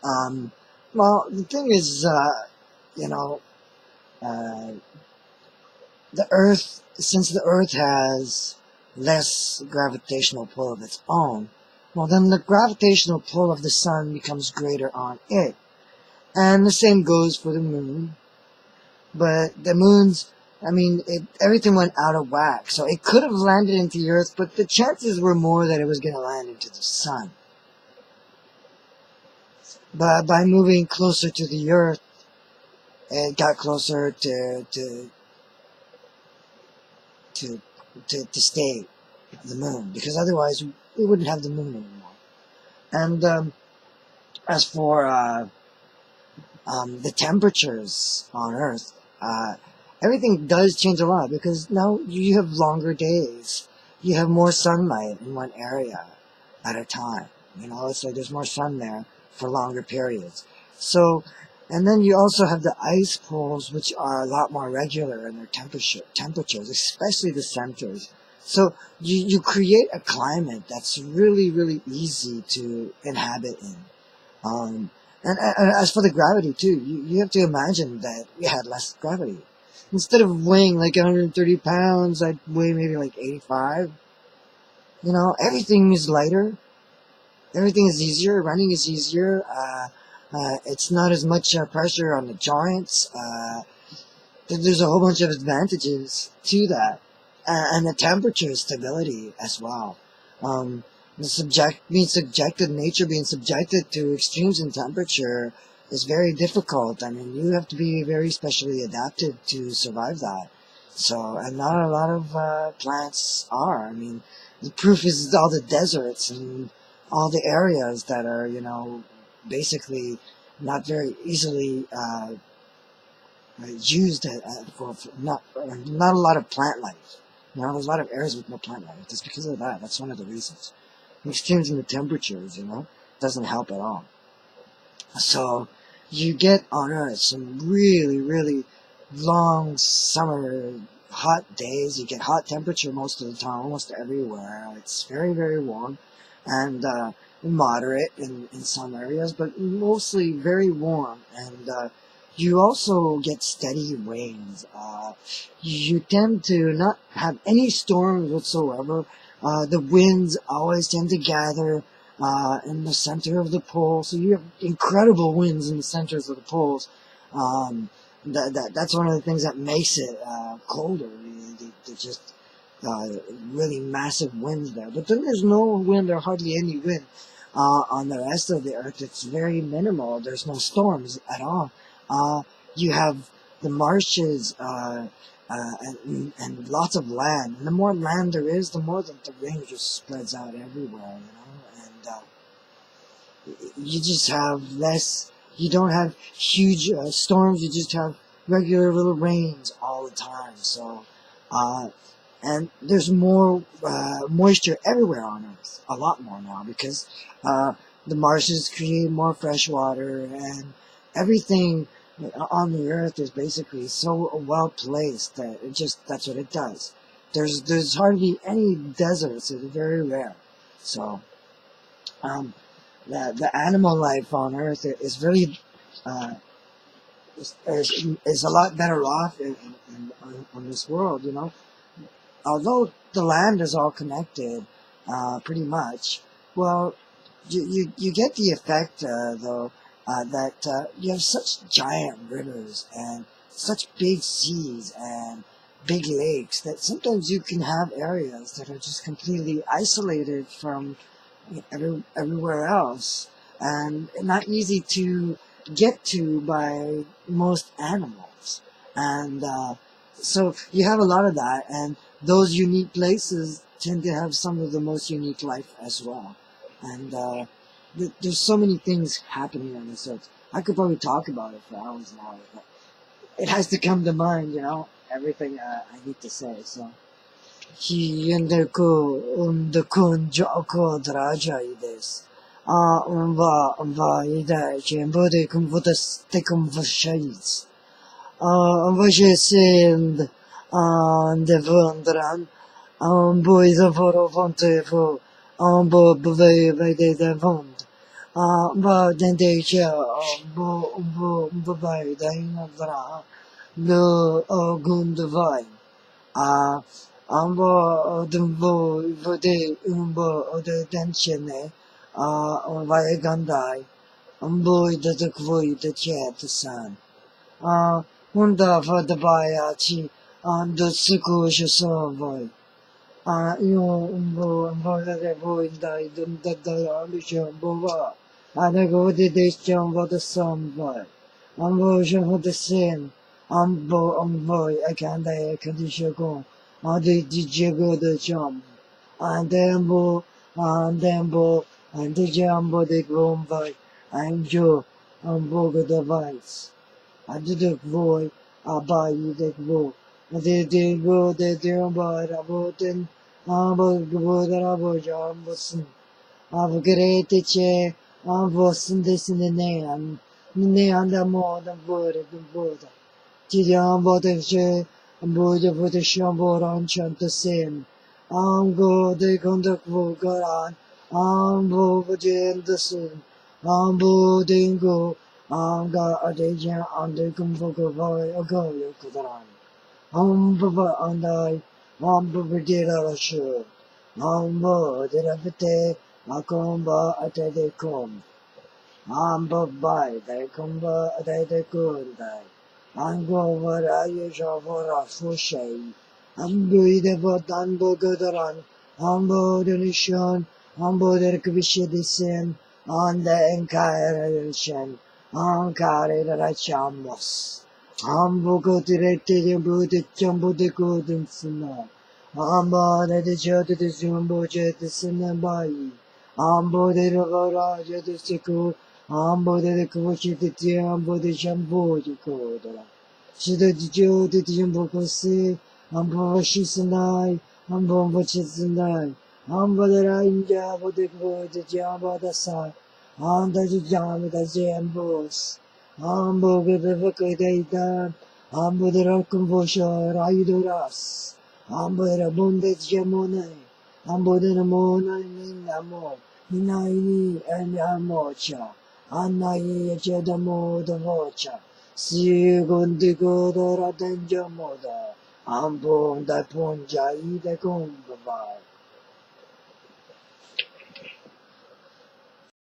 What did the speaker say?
Um, well, the thing is, you know, uh, the Earth, since the Earth has less gravitational pull of its own, well, then the gravitational pull of the sun becomes greater on it. And the same goes for the moon. But the moon's, everything went out of whack. So it could have landed into the Earth, but the chances were more that it was going to land into the sun. But by moving closer to the Earth, it got closer to stay the moon, because otherwise we wouldn't have the moon anymore. And as for the temperatures on Earth, everything does change a lot, because now you have longer days. You have more sunlight in one area at a time. It's like there's more sun there for longer periods. So, and then you also have the ice poles, which are a lot more regular in their temperatures, especially the centers. So you create a climate that's really, really easy to inhabit in. And as for the gravity too, you have to imagine that we had less gravity. Instead of weighing like 130 pounds, I'd weigh maybe like 85. Everything is lighter. Everything is easier. Running is easier. It's not as much pressure on the joints. There's a whole bunch of advantages to that. And the temperature stability as well. Nature being subjected to extremes in temperature is very difficult. You have to be very specially adapted to survive that. So, and not a lot of plants are. The proof is all the deserts and all the areas that are, basically not very easily used for not a lot of plant life. There's a lot of areas with no plant life. Just because of that. That's one of the reasons. Extremes in the temperatures, doesn't help at all. So you get on Earth some really, really long summer hot days. You get hot temperature most of the time, almost everywhere. It's very, very warm and moderate in some areas, but mostly very warm. And you also get steady rains. You tend to not have any storms whatsoever. The winds always tend to gather in the center of the pole, so you have incredible winds in the centers of the poles. That's one of the things that makes it colder. There's just really massive winds there. But then there's no wind or hardly any wind on the rest of the Earth. It's very minimal. There's no storms at all. You have the marshes and lots of land. And the more land there is, the more that the rain just spreads out everywhere, And you just have less. You don't have huge storms. You just have regular little rains all the time. So, and there's more moisture everywhere on Earth. A lot more now, because the marshes create more fresh water, and everything on the Earth is basically so well placed that that's what it does. There's hardly any deserts. It's very rare. So the animal life on Earth is really is a lot better off on this world. Although the land is all connected, pretty much. Well, you get the effect though. That you have such giant rivers and such big seas and big lakes that sometimes you can have areas that are just completely isolated from everywhere else and not easy to get to by most animals. And so you have a lot of that, and those unique places tend to have some of the most unique life as well. And there's so many things happening on this Earth. I could probably talk about it for hours and hours, but it has to come to mind, everything I need to say. So, Dende che vai dai vra lo gundvai ambo dumbo vode umbo de tensione vai gandai ambo de kvoi de chet san unda vada baya chi the siku so voi io umbo de voi dai dum da amisho bova go de what the sun boy. What the sin. Boy, I can't I can go. Did you go the jump? And the jumbo the groom boy. I'm Joe, Boga the vice. I did the boy, I buy you the boy. I did go the jumbo, about then, about the boy that about Jumbo. Avgrete avosindesinean, neanda moda bore du boda. Tidiam bodeche, boda bodesham boran chantasen. Go de conduct vogaran, ambo vojen the sin, ambo dingo, anga adejan under convoco ago yokudaran. Baba andai, Baba dira rashu, Ambo dirapete, Akomba atedekom, Amba bai, Dekomba atedekundai, Ango varayu javora fushei, Ambu idebo danbo gudaran, Ambo denishan, Ambo derkvishedisen, Ande enkairashen, Ankare rachamos. Ambo direte de bude jumbo de golden sina. Amba de jota de jumbo jet de sinabai. Ambo de ravaraja de siku. Ambo de kuchi de tiambo de jambo de koda. Shida de jo de jumbo kose. Ambo vashisanai. Ambo vachisanai. Ambo de rainja bo de go de jamba da sa. Anda de jamba da jambos. Ambo Gavakadaidan, Ambo the Rakumbosha, Raiduras, Ambo the Bundes Jamone, Ambo the Namona Ninamo, Ninaini and Amocha, Anai Jedamo the Vocha, Sigundigo the Radenja Moda, Ambo the Ponja, the Gumbabai.